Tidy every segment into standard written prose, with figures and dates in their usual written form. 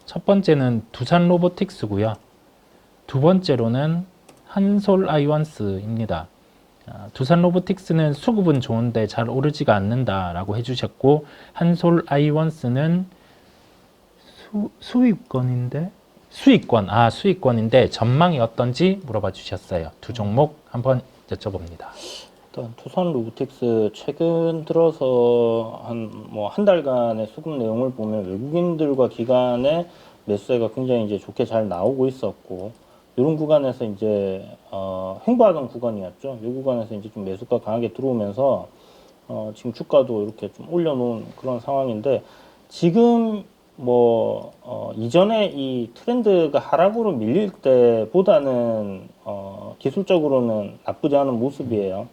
첫 번째는 두산 로보틱스고요. 두 번째로는 한솔 아이원스입니다. 두산 로보틱스는 수급은 좋은데 잘 오르지가 않는다라고 해주셨고, 한솔 아이원스는 수익권인데 전망이 어떤지 물어봐 주셨어요. 두 종목 한번 여쭤봅니다. 일단 두산 로보틱스 최근 들어서 한 달간의 수급 내용을 보면 외국인들과 기관의 매수세가 굉장히 이제 좋게 잘 나오고 있었고, 이런 구간에서 이제 횡보하던 구간이었죠. 이 구간에서 이제 좀 매수가 강하게 들어오면서 지금 주가도 이렇게 좀 올려놓은 그런 상황인데, 지금 이전에 이 트렌드가 하락으로 밀릴 때보다는 기술적으로는 나쁘지 않은 모습이에요.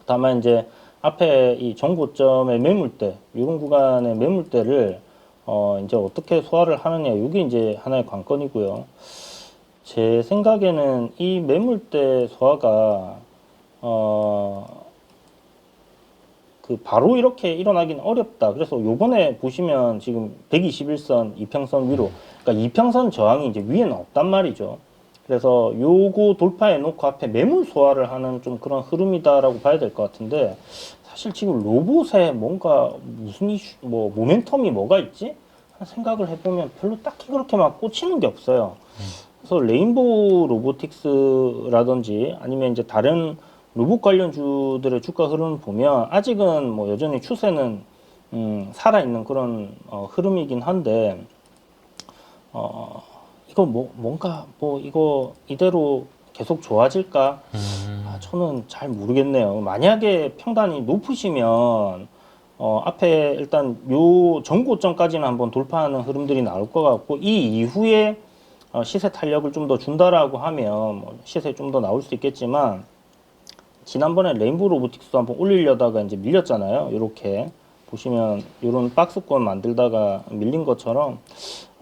다만 이제 앞에 이 정고점의 매물대, 이런 구간의 매물대를 이제 어떻게 소화를 하느냐, 이게 이제 하나의 관건이고요. 제 생각에는 이 매물대 소화가 바로 이렇게 일어나기는 어렵다. 그래서 요번에 보시면 지금 121선, 이평선 위로, 그러니까 이평선 저항이 이제 위에는 없단 말이죠. 그래서 요거 돌파해 놓고 앞에 매물 소화를 하는 좀 그런 흐름이다라고 봐야 될 것 같은데, 사실 지금 로봇에 뭔가 무슨 이슈, 모멘텀이 뭐가 있지? 하는 생각을 해보면 별로 딱히 그렇게 막 꽂히는 게 없어요. 그래서 레인보우 로보틱스라든지 아니면 이제 다른 로봇 관련주들의 주가 흐름을 보면 아직은 여전히 추세는 살아있는 그런 흐름이긴 한데, 이거 뭔가 이거 이대로 계속 좋아질까? 저는 잘 모르겠네요. 만약에 평단이 높으시면 앞에 일단 요 전고점까지는 한번 돌파하는 흐름들이 나올 것 같고, 이 이후에 시세 탄력을 좀 더 준다라고 하면 시세 좀 더 나올 수 있겠지만, 지난번에 레인보우 로보틱스도 한번 올리려다가 이제 밀렸잖아요. 이렇게 보시면 이런 박스권 만들다가 밀린 것처럼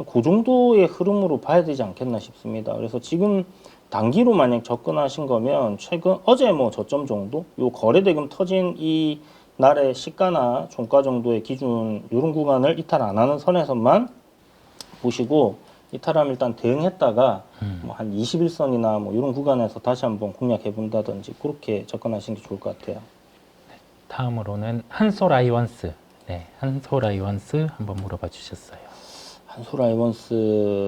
그 정도의 흐름으로 봐야 되지 않겠나 싶습니다. 그래서 지금 단기로 만약 접근하신 거면 어제 저점 정도, 요 거래대금 터진 이 날의 시가나 종가 정도의 기준, 이런 구간을 이탈 안 하는 선에서만 보시고, 이탈하면 일단 대응했다가 한 21선이나 이런 구간에서 다시 한번 공략해 본다든지 그렇게 접근하시는 게 좋을 것 같아요. 다음으로는 한솔 아이원스. 네, 한솔 아이원스 한번 물어봐 주셨어요. 한솔 아이원스는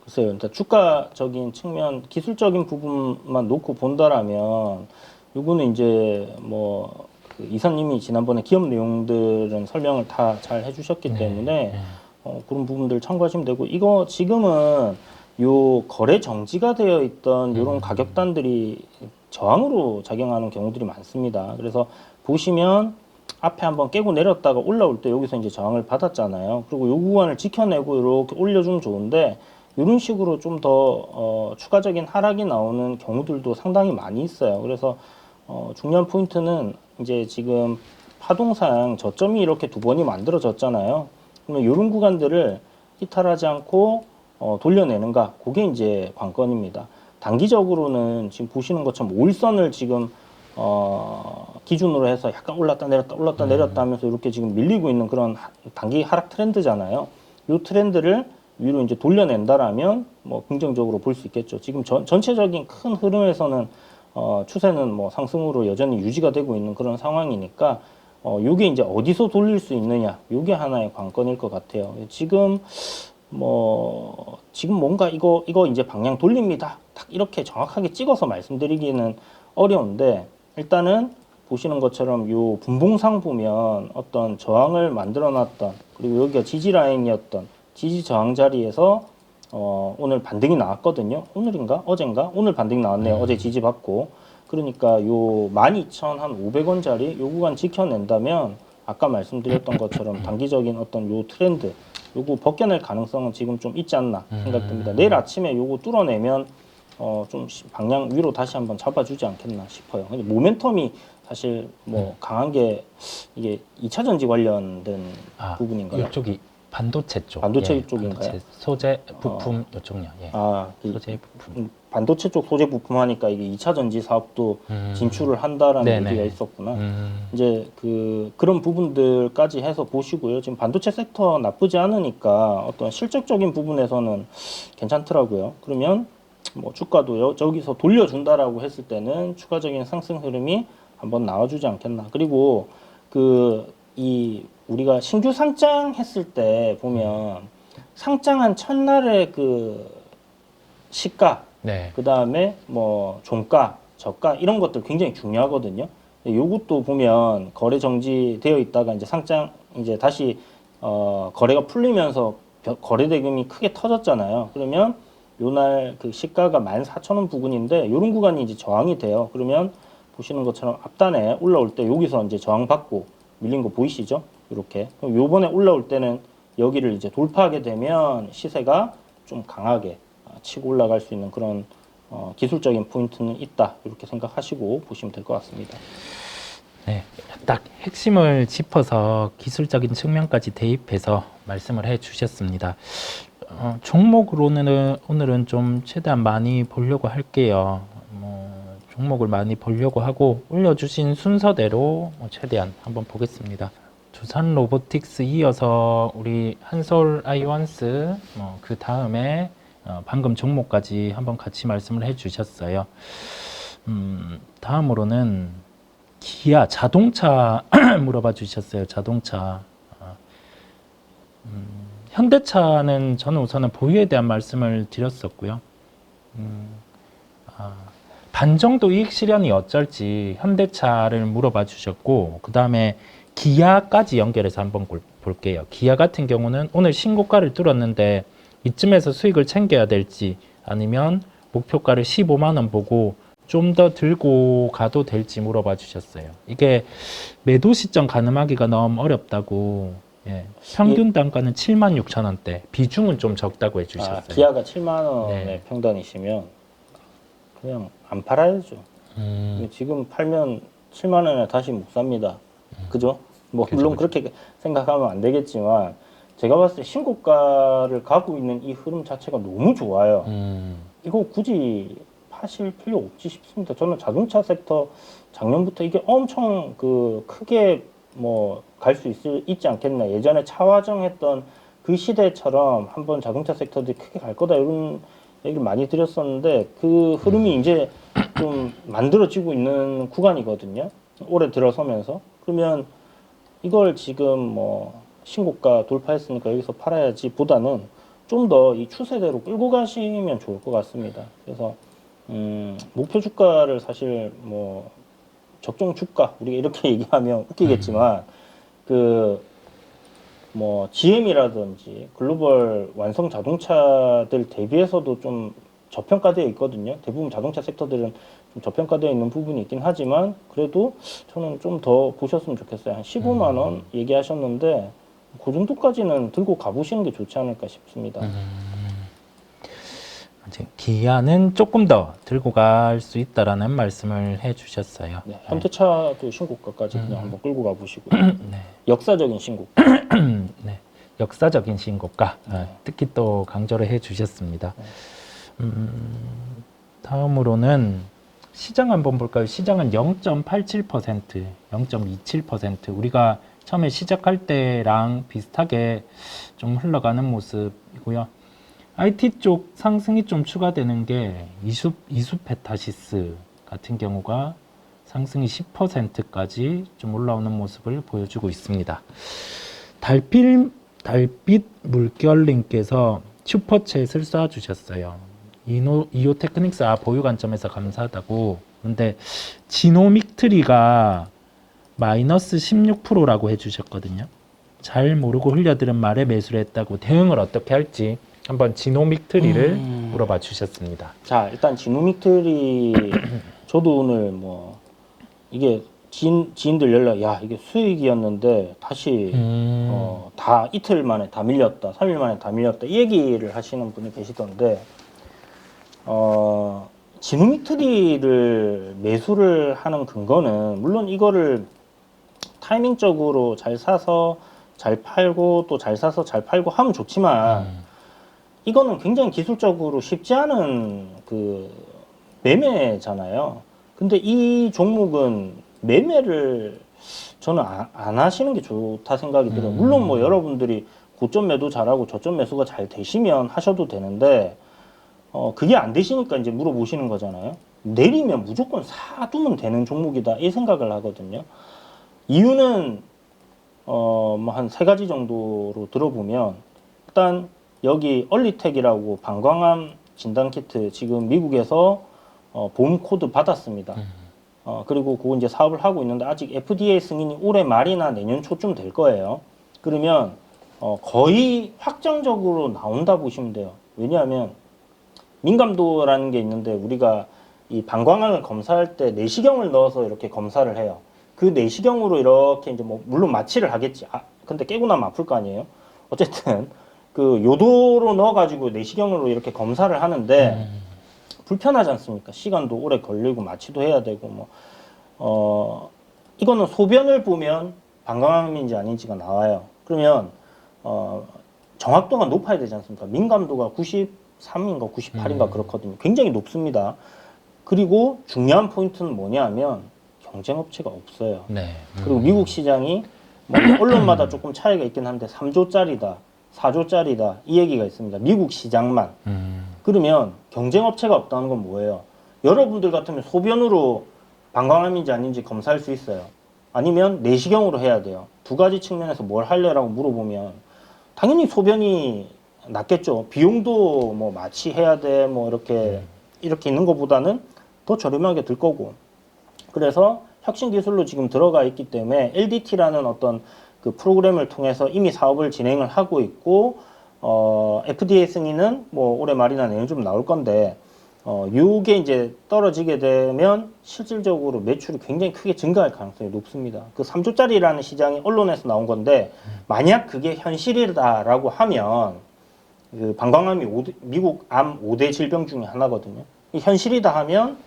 글쎄요, 일단 주가적인 측면, 기술적인 부분만 놓고 본다라면, 요거는 이제 그 이사님이 지난번에 기업 내용들은 설명을 다 잘 해주셨기 때문에 그런 부분들 참고하시면 되고, 이거 지금은 요 거래 정지가 되어 있던 이런 가격단들이 저항으로 작용하는 경우들이 많습니다. 그래서 보시면 앞에 한번 깨고 내렸다가 올라올 때 여기서 이제 저항을 받았잖아요. 그리고 요 구간을 지켜내고 이렇게 올려주면 좋은데, 이런 식으로 좀 더 추가적인 하락이 나오는 경우들도 상당히 많이 있어요. 그래서 중요한 포인트는 이제 지금 파동상 저점이 이렇게 두 번이 만들어졌잖아요. 그러면 이런 구간들을 이탈하지 않고 돌려내는가, 그게 이제 관건입니다. 단기적으로는 지금 보시는 것처럼 5일선을 지금 기준으로 해서 약간 올랐다 내렸다 하면서 이렇게 지금 밀리고 있는 그런 단기 하락 트렌드잖아요. 이 트렌드를 위로 이제 돌려낸다라면 긍정적으로 볼 수 있겠죠. 지금 전체적인 큰 흐름에서는 추세는 상승으로 여전히 유지가 되고 있는 그런 상황이니까, 요게 이제 어디서 돌릴 수 있느냐, 요게 하나의 관건일 것 같아요. 지금 지금 뭔가 이거 이제 방향 돌립니다, 딱 이렇게 정확하게 찍어서 말씀드리기는 어려운데, 일단은 보시는 것처럼 요 분봉상 보면 어떤 저항을 만들어 놨던, 그리고 여기가 지지 라인이었던 지지 저항 자리에서 오늘 반등이 나왔거든요. 오늘인가 어젠가 오늘 반등이 나왔네요. 어제 지지 받고. 그러니까 요 12,500원짜리 요 구간 지켜낸다면, 아까 말씀드렸던 것처럼 단기적인 어떤 요 트렌드, 요거 벗겨낼 가능성은 지금 좀 있지 않나 생각됩니다. 내일 아침에 요거 뚫어내면 좀 방향 위로 다시 한번 잡아주지 않겠나 싶어요. 근데 모멘텀이 사실 강한 게 이게 2차 전지 관련된 부분인가요? 이쪽이 반도체 쪽. 반도체 쪽인가요? 반도체 소재 부품 요쪽요. 예. 그 소재 부품. 반도체 쪽 소재 부품 하니까 이게 2차 전지 사업도 진출을 한다라는 네네. 얘기가 있었구나. 이제 그런 부분들까지 해서 보시고요. 지금 반도체 섹터 나쁘지 않으니까 어떤 실적적인 부분에서는 괜찮더라고요. 그러면 뭐 주가도 저기서 돌려준다라고 했을 때는 추가적인 상승 흐름이 한번 나와주지 않겠나. 그리고 우리가 신규 상장했을 때 보면 상장한 첫날의 시가, 네. 그 다음에 뭐 종가, 저가 이런 것들 굉장히 중요하거든요. 요것도 보면 거래 정지되어 있다가 이제 이제 다시 거래가 풀리면서 거래 대금이 크게 터졌잖아요. 그러면 요날 그 시가가 14,000원 부근인데 이런 구간이 이제 저항이 돼요. 그러면 보시는 것처럼 앞단에 올라올 때 여기서 이제 저항받고 밀린 거 보이시죠? 이렇게. 그럼 요번에 올라올 때는 여기를 이제 돌파하게 되면 시세가 좀 강하게 치고 올라갈 수 있는 그런 기술적인 포인트는 있다. 이렇게 생각하시고 보시면 될 것 같습니다. 네, 딱 핵심을 짚어서 기술적인 측면까지 대입해서 말씀을 해 주셨습니다. 종목으로는 오늘은 좀 최대한 많이 보려고 할게요. 종목을 많이 보려고 하고 올려주신 순서대로 최대한 한번 보겠습니다. 두산 로보틱스 이어서 우리 한솔 아이원스 그 다음에 방금 종목까지 한번 같이 말씀을 해 주셨어요. 다음으로는 기아 자동차 물어봐 주셨어요. 자동차. 현대차는 저는 우선은 보유에 대한 말씀을 드렸었고요. 반 정도 이익 실현이 어쩔지 현대차를 물어봐 주셨고, 그 다음에 기아까지 연결해서 한번 볼게요. 기아 같은 경우는 오늘 신고가를 뚫었는데 이쯤에서 수익을 챙겨야 될지 아니면 목표가를 15만 원 보고 좀 더 들고 가도 될지 물어봐 주셨어요. 이게 매도 시점 가늠하기가 너무 어렵다고. 예. 평균 단가는 76,000원대, 비중은 좀 적다고 해주셨어요. 기아가 7만 원의 네. 평단이시면 그냥 안 팔아야죠. 지금 팔면 7만 원에 다시 못 삽니다. 그죠? 뭐 물론 그렇게 생각하면 안 되겠지만 제가 봤을 때 신고가를 가고 있는 이 흐름 자체가 너무 좋아요. 이거 굳이 파실 필요 없지 싶습니다. 저는 자동차 섹터 작년부터 이게 엄청 크게 뭐 갈 수 있지 않겠나. 예전에 차화정했던 그 시대처럼 한번 자동차 섹터들이 크게 갈 거다 이런 얘기를 많이 드렸었는데 그 흐름이 이제 좀 만들어지고 있는 구간이거든요. 올해 들어서면서. 그러면 이걸 지금 뭐 신고가 돌파했으니까 여기서 팔아야지 보다는 좀 더 이 추세대로 끌고 가시면 좋을 것 같습니다. 그래서 목표 주가를 사실 뭐 적정 주가 우리가 이렇게 얘기하면 웃기겠지만 뭐 GM이라든지 글로벌 완성 자동차들 대비해서도 좀 저평가되어 있거든요. 대부분 자동차 섹터들은 좀 저평가되어 있는 부분이 있긴 하지만 그래도 저는 좀 더 보셨으면 좋겠어요. 한 15만 원 얘기하셨는데 그 정도까지는 들고 가보시는 게 좋지 않을까 싶습니다. 기아는 조금 더 들고 갈 수 있다라는 말씀을 해주셨어요. 네, 현대차도 신고가까지 그냥 한번 끌고 가보시고요. 네. 역사적인 신고가. 네. 역사적인 신고가 특히 또 강조를 해주셨습니다. 다음으로는 시장 한번 볼까요? 시장은 0.87%, 0.27% 우리가 처음에 시작할 때랑 비슷하게 좀 흘러가는 모습이고요. IT 쪽 상승이 좀 추가되는 게 이수페타시스 같은 경우가 상승이 10%까지 좀 올라오는 모습을 보여주고 있습니다. 달빛 물결님께서 슈퍼챗을 쏴주셨어요. 이오테크닉스 보유 관점에서 감사하다고. 근데 지노믹트리가 마이너스 16%라고 해주셨거든요. 잘 모르고 흘려들은 말에 매수를 했다고. 대응을 어떻게 할지 한번 지노믹트리를 물어봐 주셨습니다. 자, 일단 지노믹트리 저도 오늘 뭐 이게 지인들 연락, 야 이게 수익이었는데 다시 다 이틀 만에 다 밀렸다, 3일 만에 다 밀렸다 이 얘기를 하시는 분이 계시던데 지노믹트리를 매수를 하는 근거는 물론 이거를 타이밍적으로 잘 사서 잘 팔고 또 잘 사서 잘 팔고 하면 좋지만 이거는 굉장히 기술적으로 쉽지 않은 그 매매잖아요. 근데 이 종목은 매매를 저는 안 하시는 게 좋다 생각이 들어요. 물론 뭐 여러분들이 고점 매도 잘하고 저점 매수가 잘 되시면 하셔도 되는데 그게 안 되시니까 이제 물어보시는 거잖아요. 내리면 무조건 사두면 되는 종목이다 이 생각을 하거든요. 이유는 뭐 한 세 가지 정도로 들어보면 일단 여기 얼리텍이라고 방광암 진단키트 지금 미국에서 보험 코드 받았습니다. 그리고 그거 이제 사업을 하고 있는데 아직 FDA 승인이 올해 말이나 내년 초쯤 될 거예요. 그러면 거의 확정적으로 나온다 보시면 돼요. 왜냐하면 민감도라는 게 있는데 우리가 이 방광암을 검사할 때 내시경을 넣어서 이렇게 검사를 해요. 그 내시경으로 이렇게 이제 뭐 물론 마취를 하겠지. 근데 깨고 나면 아플 거 아니에요. 어쨌든 그 요도로 넣어가지고 내시경으로 이렇게 검사를 하는데 불편하지 않습니까? 시간도 오래 걸리고 마취도 해야 되고 이거는 소변을 보면 방광암인지 아닌지가 나와요. 그러면 정확도가 높아야 되지 않습니까? 민감도가 93인가 98인가 그렇거든요. 굉장히 높습니다. 그리고 중요한 포인트는 뭐냐면 경쟁업체가 없어요. 네. 그리고 미국 시장이 뭐 언론마다 조금 차이가 있긴 한데 3조짜리다, 4조짜리다 이 얘기가 있습니다. 미국 시장만. 그러면 경쟁업체가 없다는 건 뭐예요? 여러분들 같으면 소변으로 방광암인지 아닌지 검사할 수 있어요. 아니면 내시경으로 해야 돼요. 두 가지 측면에서 뭘 할래라고 물어보면 당연히 소변이 낫겠죠. 비용도 뭐 마취해야 돼, 뭐 이렇게 있는 것보다는 더 저렴하게 들 거고. 그래서 혁신 기술로 지금 들어가 있기 때문에 LDT라는 어떤 그 프로그램을 통해서 이미 사업을 진행을 하고 있고, FDA 승인은 뭐 올해 말이나 내년 좀 나올 건데, 요게 이제 떨어지게 되면 실질적으로 매출이 굉장히 크게 증가할 가능성이 높습니다. 그 3조짜리라는 시장이 언론에서 나온 건데, 만약 그게 현실이다라고 하면, 그 방광암이 미국 암 5대 질병 중에 하나거든요. 현실이다 하면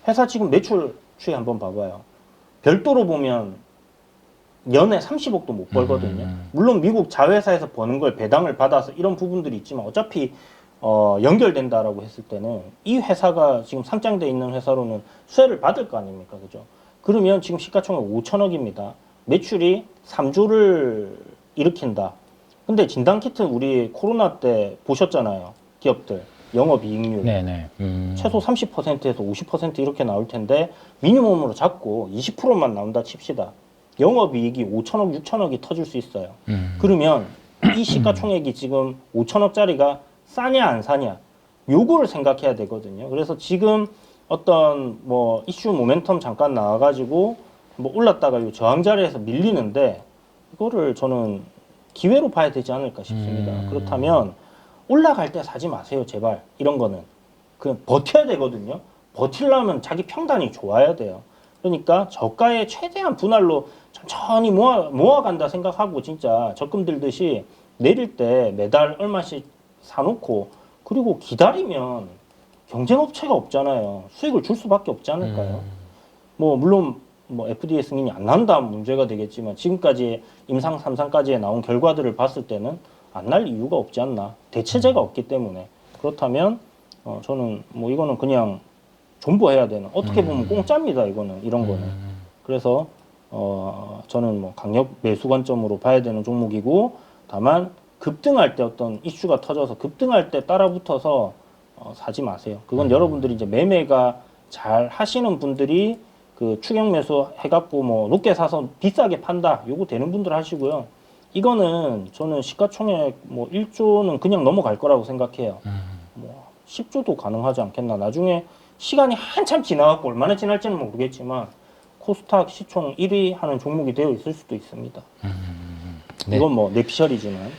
회사 지금 매출 추이 한번 봐봐요. 별도로 보면 연에 30억도 못 벌거든요. 물론 미국 자회사에서 버는 걸 배당을 받아서 이런 부분들이 있지만 어차피 연결된다라고 했을 때는 이 회사가 지금 상장돼 있는 회사로는 수혜를 받을 거 아닙니까? 그죠? 그러면 지금 시가총액 5천억입니다. 매출이 3조를 일으킨다. 근데 진단키트 우리 코로나 때 보셨잖아요. 기업들. 영업이익률. 네네. 최소 30%에서 50% 이렇게 나올 텐데 미니멈으로 잡고 20%만 나온다 칩시다. 영업이익이 5천억, 6천억이 터질 수 있어요. 그러면 이 시가총액이 지금 5천억짜리가 싸냐 안 사냐 요거를 생각해야 되거든요. 그래서 지금 어떤 뭐 이슈 모멘텀 잠깐 나와가지고 뭐 올랐다가 요 저항 자리에서 밀리는데 이거를 저는 기회로 봐야 되지 않을까 싶습니다. 그렇다면 올라갈 때 사지 마세요, 제발. 이런 거는 그냥 버텨야 되거든요. 버틸려면 자기 평단이 좋아야 돼요. 그러니까 저가에 최대한 분할로 천천히 모아간다 생각하고 진짜 적금 들듯이 내릴 때 매달 얼마씩 사놓고 그리고 기다리면 경쟁업체가 없잖아요. 수익을 줄 수밖에 없지 않을까요? 뭐 물론 뭐 FDA 승인이 안 난다 문제가 되겠지만 지금까지 임상 3상까지에 나온 결과들을 봤을 때는 안 날 이유가 없지 않나. 대체제가 없기 때문에. 그렇다면 저는 뭐 이거는 그냥 존버해야 되는 어떻게 보면 공짜입니다. 이거는 이런 거는. 그래서 저는 뭐 강력 매수 관점으로 봐야 되는 종목이고 다만 급등할 때 어떤 이슈가 터져서 급등할 때 따라붙어서 사지 마세요. 그건 여러분들이 이제 매매가 잘 하시는 분들이 그 추격 매수 해갖고 뭐 높게 사서 비싸게 판다. 요거 되는 분들 하시고요. 이거는 저는 시가총액 뭐 1조는 그냥 넘어갈 거라고 생각해요. 뭐 10조도 가능하지 않겠나. 나중에 시간이 한참 지나갖고 얼마나 지날지는 모르겠지만 코스닥 시총 1위 하는 종목이 되어 있을 수도 있습니다. 네. 이건 뭐 내피셜이지만.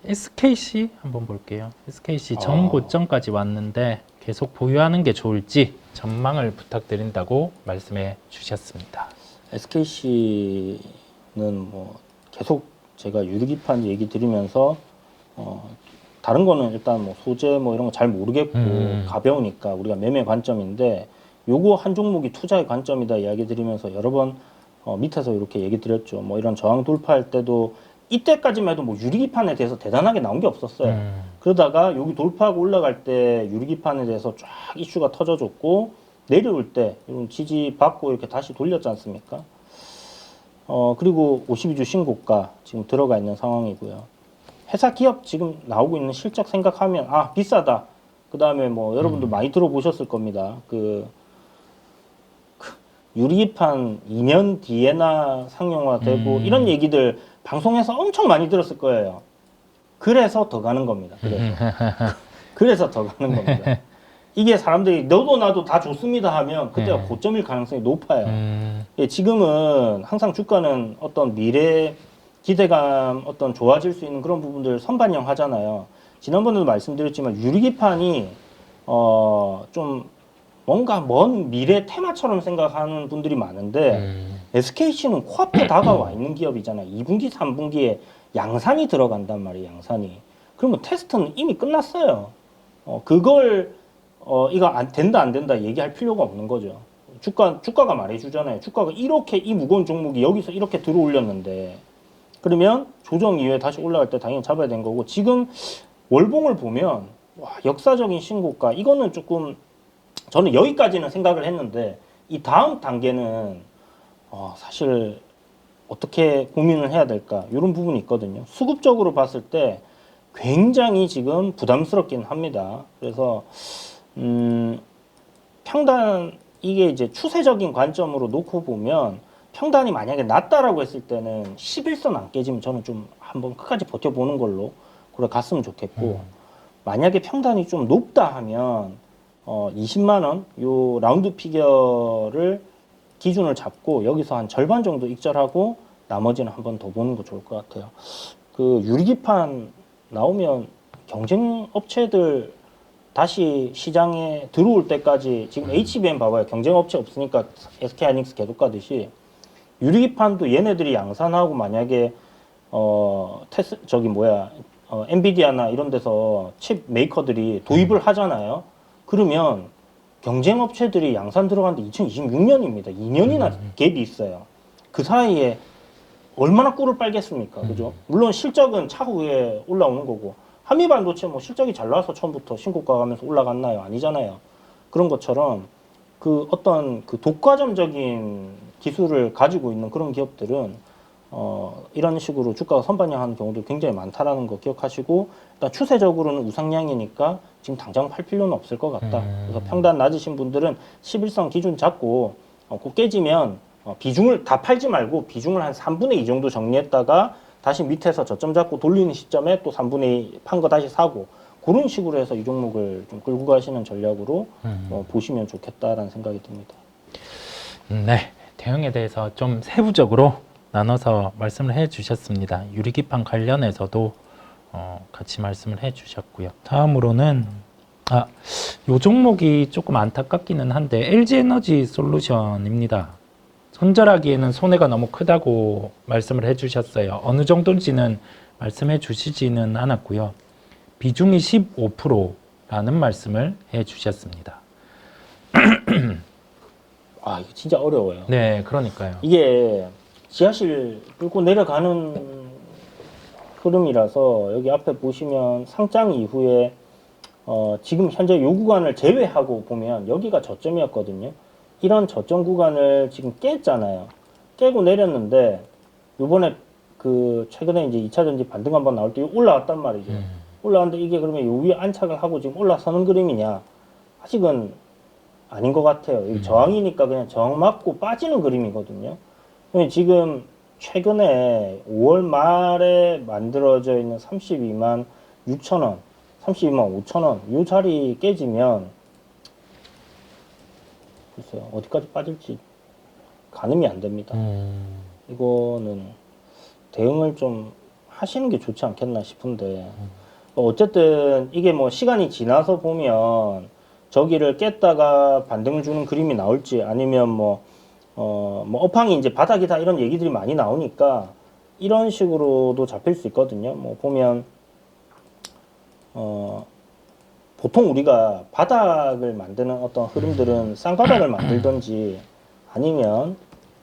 SKC 한번 볼게요. SKC 전고점까지 왔는데 계속 보유하는 게 좋을지 전망을 부탁드린다고 말씀해 주셨습니다. SKC는 뭐 계속 제가 유리기판 얘기 드리면서 다른 거는 일단 뭐 소재 뭐 이런 거 잘 모르겠고 가벼우니까 우리가 매매 관점인데 요거 한 종목이 투자의 관점이다 이야기 드리면서 여러 번 밑에서 이렇게 얘기 드렸죠. 뭐 이런 저항 돌파할 때도 이때까지만 해도 뭐 유리기판에 대해서 대단하게 나온 게 없었어요. 그러다가 여기 돌파하고 올라갈 때 유리기판에 대해서 쫙 이슈가 터져줬고 내려올 때 이런 지지받고 이렇게 다시 돌렸지 않습니까? 그리고 52주 신고가 지금 들어가 있는 상황이고요. 회사 기업 지금 나오고 있는 실적 생각하면 아 비싸다. 그 다음에 뭐 여러분들 많이 들어보셨을 겁니다. 그 유리기판 2년 뒤에나 상용화되고 이런 얘기들 방송에서 엄청 많이 들었을 거예요. 그래서 더 가는 겁니다. 그래서 더 가는 겁니다. 이게 사람들이 너도 나도 다 좋습니다 하면 그때가 고점일 가능성이 높아요. 예, 지금은 항상 주가는 어떤 미래 기대감 어떤 좋아질 수 있는 그런 부분들 선반영 하잖아요. 지난번에도 말씀드렸지만 유리기판이 좀 뭔가 먼 미래 테마처럼 생각하는 분들이 많은데 SKC는 코앞에 다가와 있는 기업이잖아요. 2분기, 3분기에 양산이 들어간단 말이에요. 양산이. 그러면 테스트는 이미 끝났어요. 그걸 이거 된다 안 된다 얘기할 필요가 없는 거죠. 주가가 말해주잖아요. 주가가 이렇게 이 무거운 종목이 여기서 이렇게 들어올렸는데 그러면 조정 이후에 다시 올라갈 때 당연히 잡아야 되는 거고 지금 월봉을 보면 와, 역사적인 신고가 이거는 조금 저는 여기까지는 생각을 했는데 이 다음 단계는 사실 어떻게 고민을 해야 될까 이런 부분이 있거든요. 수급적으로 봤을 때 굉장히 지금 부담스럽긴 합니다. 그래서 평단 이게 이제 추세적인 관점으로 놓고 보면 평단이 만약에 낮다라고 했을 때는 11선 안 깨지면 저는 좀 한번 끝까지 버텨보는 걸로 그래 갔으면 좋겠고 만약에 평단이 좀 높다 하면 20만 원 요 라운드 피겨를 기준을 잡고 여기서 한 절반 정도 익절하고 나머지는 한 번 더 보는 거 좋을 것 같아요. 그 유리기판 나오면 경쟁 업체들 다시 시장에 들어올 때까지 지금 HBM 봐봐요. 경쟁 업체 없으니까 SK하이닉스 계속 가듯이 유리기판도 얘네들이 양산하고 만약에 엔비디아나 이런 데서 칩 메이커들이 도입을 하잖아요. 그러면 경쟁 업체들이 양산 들어가는데 2026년입니다. 2년이나 갭이 있어요. 그 사이에 얼마나 꿀을 빨겠습니까? 그죠? 물론 실적은 차후에 올라오는 거고 한미반도체 뭐 실적이 잘 나와서 처음부터 신고가 가면서 올라갔나요? 아니잖아요. 그런 것처럼 그 어떤 그 독과점적인 기술을 가지고 있는 그런 기업들은 이런 식으로 주가가 선반영하는 경우도 굉장히 많다라는 거 기억하시고 일단 추세적으로는 우상향이니까 지금 당장 팔 필요는 없을 것 같다. 그래서 평단 낮으신 분들은 11선 기준 잡고 꼭 깨지면 비중을 다 팔지 말고 비중을 한 3분의 2 정도 정리했다가 다시 밑에서 저점 잡고 돌리는 시점에 또 3분의 2 판 거 다시 사고 그런 식으로 해서 이 종목을 좀 끌고 가시는 전략으로 보시면 좋겠다라는 생각이 듭니다. 네, 대응에 대해서 좀 세부적으로 나눠서 말씀을 해주셨습니다. 유리기판 관련해서도 같이 말씀을 해주셨고요. 다음으로는 요 종목이 조금 안타깝기는 한데 LG에너지 솔루션입니다. 손절하기에는 손해가 너무 크다고 말씀을 해주셨어요. 어느 정도인지는 말씀해 주시지는 않았고요. 비중이 15%라는 말씀을 해주셨습니다. 이거 진짜 어려워요. 네, 그러니까요. 이게 지하실 끌고 내려가는 흐름이라서 여기 앞에 보시면 상장 이후에 지금 현재 요 구간을 제외하고 보면 여기가 저점이었거든요. 이런 저점 구간을 지금 깼잖아요. 깨고 내렸는데 요번에 그 최근에 이제 2차 전지 반등 한번 나올 때 올라왔단 말이죠. 올라왔는데 이게 그러면 요 위에 안착을 하고 지금 올라서는 그림이냐? 아직은 아닌 것 같아요. 여기 저항이니까 그냥 저항 맞고 빠지는 그림이거든요. 지금 최근에 5월 말에 만들어져 있는 32만 6천 원, 32만 5천 원, 요 자리 깨지면 글쎄요, 어디까지 빠질지 가늠이 안 됩니다. 이거는 대응을 좀 하시는 게 좋지 않겠나 싶은데 어쨌든 이게 뭐 시간이 지나서 보면 저기를 깼다가 반등을 주는 그림이 나올지 아니면 뭐 업황이 이제 바닥이다 이런 얘기들이 많이 나오니까 이런 식으로도 잡힐 수 있거든요. 뭐 보면 보통 우리가 바닥을 만드는 어떤 흐름들은 쌍바닥을 만들든지 아니면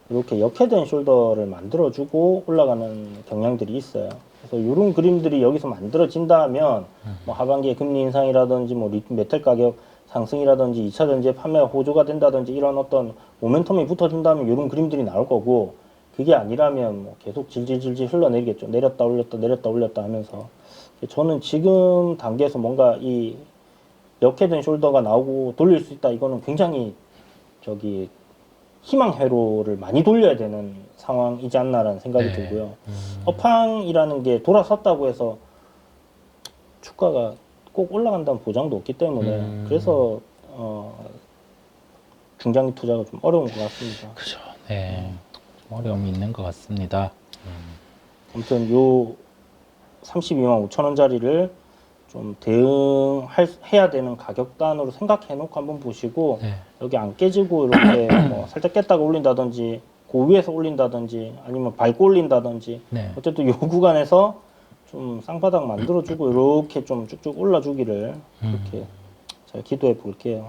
이렇게 역회된 숄더를 만들어주고 올라가는 경향들이 있어요. 그래서 이런 그림들이 여기서 만들어진다면 뭐 하반기에 금리 인상이라든지 뭐 메탈 가격 상승이라든지 2차 전지의 판매가 호조가 된다든지 이런 어떤 모멘텀이 붙어준다면 이런 그림들이 나올 거고, 그게 아니라면 뭐 계속 질질질질 흘러내리겠죠. 내렸다 올렸다 내렸다 올렸다 하면서. 저는 지금 단계에서 뭔가 이 역회된 숄더가 나오고 돌릴 수 있다, 이거는 굉장히 저기 희망 회로를 많이 돌려야 되는 상황이지 않나라는 생각이 네. 들고요. 업황이라는 게 돌아섰다고 해서 주가가 꼭 올라간다는 보장도 없기 때문에 그래서 중장기 투자가 좀 어려운 것 같습니다. 그죠. 네. 좀 어려움이 있는 것 같습니다. 아무튼 요 32만 5천 원짜리를 좀 대응해야 되는 가격단으로 생각해 놓고 한번 보시고, 네. 여기 안 깨지고 이렇게 뭐 살짝 깼다가 올린다든지 그 위에서 올린다든지 아니면 밟고 올린다든지 네. 어쨌든 요 구간에서 좀 쌍바닥 만들어주고 이렇게 좀 쭉쭉 올라주기를 그렇게 제가 기도해 볼게요.